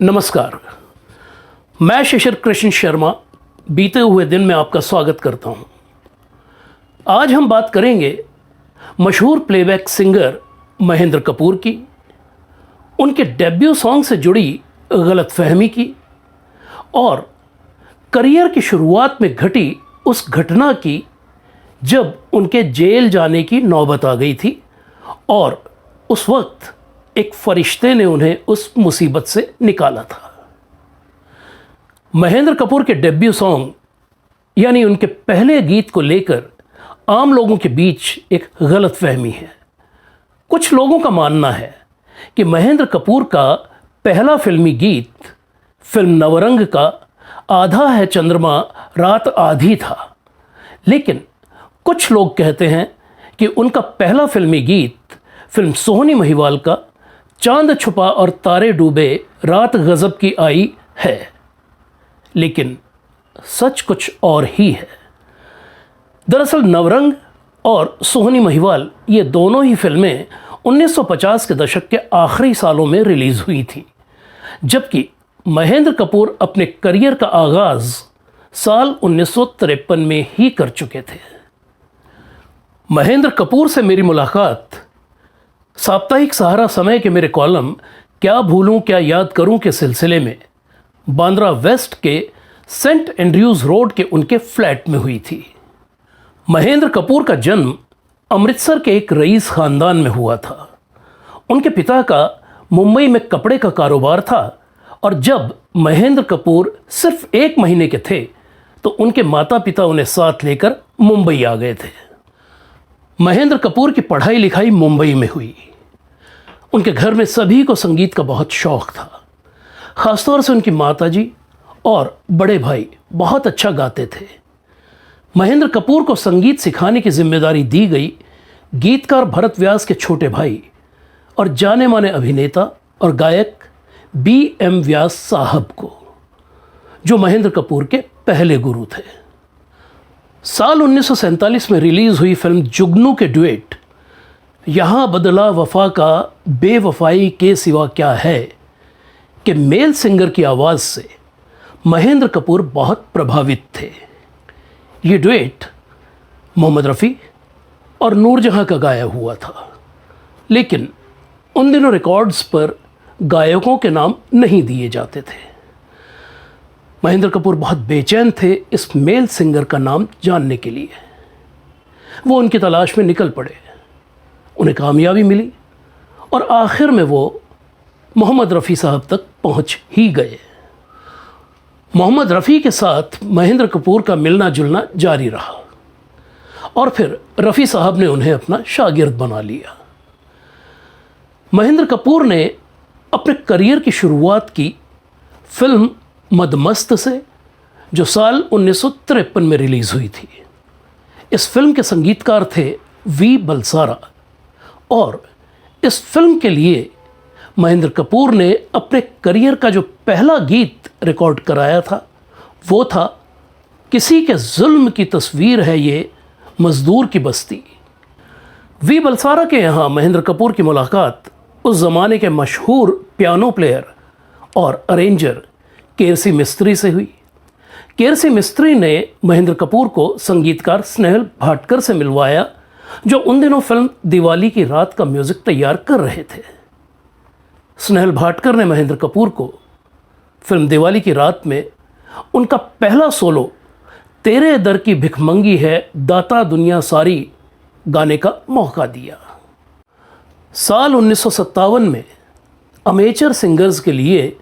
नमस्कार, मैं शिशिर कृष्ण शर्मा बीते हुए दिन में आपका स्वागत करता हूं। आज हम बात करेंगे मशहूर प्लेबैक सिंगर महेंद्र कपूर की, उनके डेब्यू सॉन्ग से जुड़ी गलतफहमी की और करियर की शुरुआत में घटी उस घटना की जब उनके जेल जाने की नौबत आ गई थी और उस वक्त एक फरिश्ते ने उन्हें उस मुसीबत से निकाला था। महेंद्र कपूर के डेब्यू सॉन्ग यानी उनके पहले गीत को लेकर आम लोगों के बीच एक गलतफहमी है। कुछ लोगों का मानना है कि महेंद्र कपूर का पहला फिल्मी गीत फिल्म नवरंग का आधा है चंद्रमा रात आधी था, लेकिन कुछ लोग कहते हैं कि उनका पहला फिल्मी गीत फिल्म सोहनी महिवाल का चांद छुपा और तारे डूबे रात गजब की आई है, लेकिन सच कुछ और ही है। दरअसल नवरंग और सोहनी महिवाल ये दोनों ही फिल्में 1950 के दशक के आखिरी सालों में रिलीज हुई थी, जबकि महेंद्र कपूर अपने करियर का आगाज साल 1953 में ही कर चुके थे। महेंद्र कपूर से मेरी मुलाकात साप्ताहिक सहारा समय के मेरे कॉलम क्या भूलूं क्या याद करूं के सिलसिले में बांद्रा वेस्ट के सेंट एंड्रयूज रोड के उनके फ्लैट में हुई थी। महेंद्र कपूर का जन्म अमृतसर के एक रईस खानदान में हुआ था। उनके पिता का मुंबई में कपड़े का कारोबार था और जब महेंद्र कपूर सिर्फ 1 महीने के थे तो उनके माता पिता उन्हें साथ लेकर मुंबई आ गए थे। महेंद्र कपूर की पढ़ाई लिखाई मुंबई में हुई। उनके घर में सभी को संगीत का बहुत शौक था। खासतौर से उनकी माताजी और बड़े भाई बहुत अच्छा गाते थे। महेंद्र कपूर को संगीत सिखाने की जिम्मेदारी दी गई गीतकार भरत व्यास के छोटे भाई और जाने माने अभिनेता और गायक B.M. व्यास साहब को, जो महेंद्र कपूर के पहले गुरु थे। साल 1947 में रिलीज हुई फिल्म जुगनू के ड्यूएट यहाँ बदला वफा का बेवफाई के सिवा क्या है के मेल सिंगर की आवाज़ से महेंद्र कपूर बहुत प्रभावित थे। ये ड्यूएट मोहम्मद रफ़ी और नूरजहां का गाया हुआ था, लेकिन उन दिनों रिकॉर्ड्स पर गायकों के नाम नहीं दिए जाते थे। महेंद्र कपूर बहुत बेचैन थे इस मेल सिंगर का नाम जानने के लिए। वो उनकी तलाश में निकल पड़े, उन्हें कामयाबी मिली और आखिर में वो मोहम्मद रफ़ी साहब तक पहुंच ही गए। मोहम्मद रफ़ी के साथ महेंद्र कपूर का मिलना जुलना जारी रहा और फिर रफ़ी साहब ने उन्हें अपना शागिर्द बना लिया। महेंद्र कपूर ने अपने करियर की शुरुआत की फिल्म मदमस्त से, जो साल 1953 में रिलीज़ हुई थी। इस फिल्म के संगीतकार थे वी बलसारा और इस फिल्म के लिए महेंद्र कपूर ने अपने करियर का जो पहला गीत रिकॉर्ड कराया था वो था किसी के जुल्म की तस्वीर है ये मजदूर की बस्ती। वी बलसारा के यहाँ महेंद्र कपूर की मुलाकात उस ज़माने के मशहूर पियानो प्लेयर और अरेंजर केरसी मिस्त्री से हुई। केरसी मिस्त्री ने महेंद्र कपूर को संगीतकार स्नेहल भाटकर से मिलवाया, जो उन दिनों फिल्म दिवाली की रात का म्यूज़िक तैयार कर रहे थे। स्नेहल भाटकर ने महेंद्र कपूर को फिल्म दिवाली की रात में उनका पहला सोलो तेरे दर की भिखमंगी है दाता दुनिया सारी गाने का मौका दिया। साल 1957 में अमेचर सिंगर्स के लिए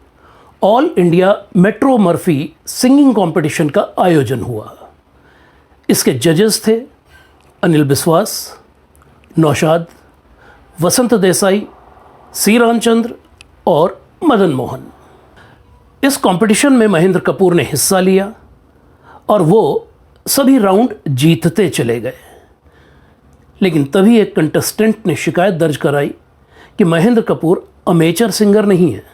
all India metro Murphy singing competition का आयोजन हुआ। इसके जजेस थे अनिल बिस्वास, नौशाद, वसंत देसाई, सी रामचंद्र और मदन मोहन। इस कंपटीशन में महेंद्र कपूर ने हिस्सा लिया और वो सभी राउंड जीतते चले गए, लेकिन तभी एक कंटेस्टेंट ने शिकायत दर्ज कराई कि महेंद्र कपूर अमेचर सिंगर नहीं है,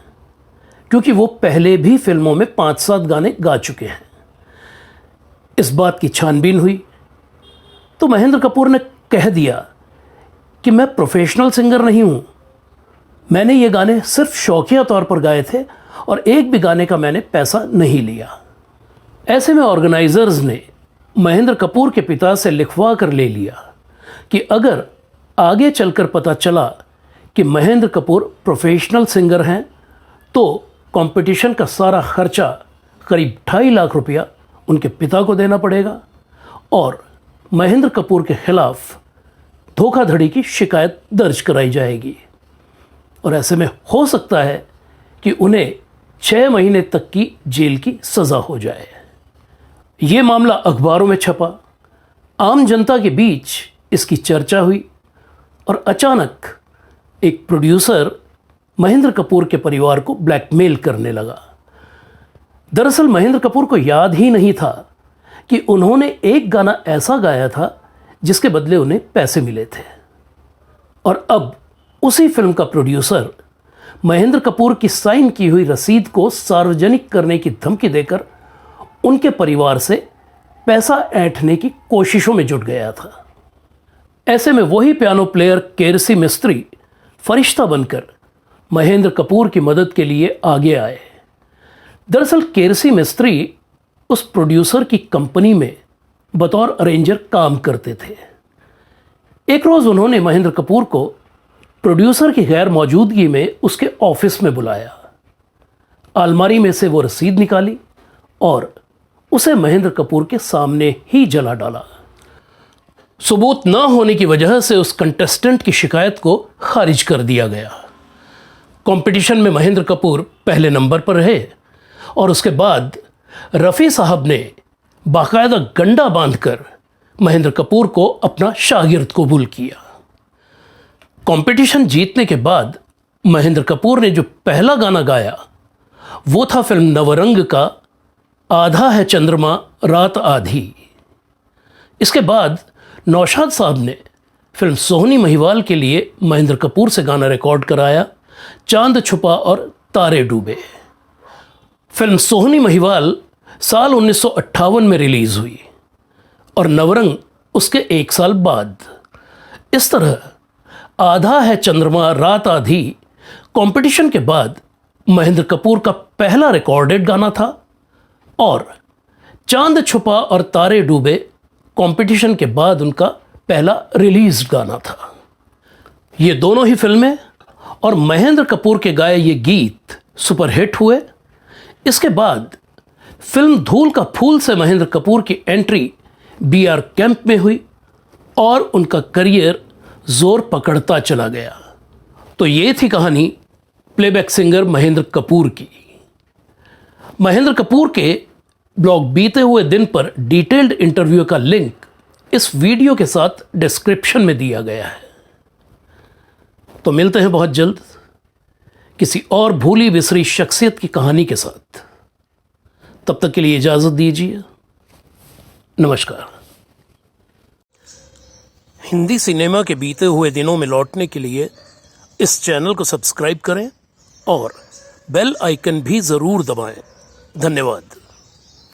क्योंकि वो पहले भी फिल्मों में 5-7 गाने गा चुके हैं। इस बात की छानबीन हुई तो महेंद्र कपूर ने कह दिया कि मैं प्रोफेशनल सिंगर नहीं हूँ, मैंने ये गाने सिर्फ शौकिया तौर पर गाए थे और एक भी गाने का मैंने पैसा नहीं लिया। ऐसे में ऑर्गेनाइजर्स ने महेंद्र कपूर के पिता से लिखवा कर ले लिया कि अगर आगे चलकर पता चला कि महेंद्र कपूर प्रोफेशनल सिंगर हैं तो कंपटीशन का सारा खर्चा करीब 2.5 लाख रुपया उनके पिता को देना पड़ेगा और महेंद्र कपूर के खिलाफ धोखाधड़ी की शिकायत दर्ज कराई जाएगी और ऐसे में हो सकता है कि उन्हें 6 महीने तक की जेल की सज़ा हो जाए। ये मामला अखबारों में छपा, आम जनता के बीच इसकी चर्चा हुई और अचानक एक प्रोड्यूसर महेंद्र कपूर के परिवार को ब्लैकमेल करने लगा। दरअसल महेंद्र कपूर को याद ही नहीं था कि उन्होंने एक गाना ऐसा गाया था जिसके बदले उन्हें पैसे मिले थे और अब उसी फिल्म का प्रोड्यूसर महेंद्र कपूर की साइन की हुई रसीद को सार्वजनिक करने की धमकी देकर उनके परिवार से पैसा ऐंठने की कोशिशों में जुट गया था। ऐसे में वही पियानो प्लेयर केरसी मिस्त्री फरिश्ता बनकर महेंद्र कपूर की मदद के लिए आगे आए। दरअसल केरसी मिस्त्री उस प्रोड्यूसर की कंपनी में बतौर अरेंजर काम करते थे। एक रोज़ उन्होंने महेंद्र कपूर को प्रोड्यूसर की गैर मौजूदगी में उसके ऑफिस में बुलाया। अलमारी में से वो रसीद निकाली और उसे महेंद्र कपूर के सामने ही जला डाला। सबूत न होने की वजह से उस कंटेस्टेंट की शिकायत को खारिज कर दिया गया। कंपटीशन में महेंद्र कपूर पहले नंबर पर रहे और उसके बाद रफ़ी साहब ने बाकायदा गंडा बांधकर महेंद्र कपूर को अपना शागिर्द कबूल किया। कंपटीशन जीतने के बाद महेंद्र कपूर ने जो पहला गाना गाया वो था फिल्म नवरंग का आधा है चंद्रमा रात आधी। इसके बाद नौशाद साहब ने फिल्म सोहनी महिवाल के लिए महेंद्र कपूर से गाना रिकॉर्ड कराया, चांद छुपा और तारे डूबे। फिल्म सोहनी महिवाल साल 1958 में रिलीज़ हुई और नवरंग उसके 1 साल बाद। इस तरह आधा है चंद्रमा रात आधी कंपटीशन के बाद महेंद्र कपूर का पहला रिकॉर्डेड गाना था और चांद छुपा और तारे डूबे कंपटीशन के बाद उनका पहला रिलीज गाना था। ये दोनों ही फिल्में और महेंद्र कपूर के गाए ये गीत सुपरहिट हुए। इसके बाद फिल्म धूल का फूल से महेंद्र कपूर की एंट्री बीआर कैंप में हुई और उनका करियर जोर पकड़ता चला गया। तो ये थी कहानी प्लेबैक सिंगर महेंद्र कपूर की। महेंद्र कपूर के ब्लॉग बीते हुए दिन पर डिटेल्ड इंटरव्यू का लिंक इस वीडियो के साथ डिस्क्रिप्शन में दिया गया है। तो मिलते हैं बहुत जल्द किसी और भूली बिसरी शख्सियत की कहानी के साथ। तब तक के लिए इजाज़त दीजिए। नमस्कार। हिंदी सिनेमा के बीते हुए दिनों में लौटने के लिए इस चैनल को सब्सक्राइब करें और बेल आइकन भी ज़रूर दबाएं। धन्यवाद।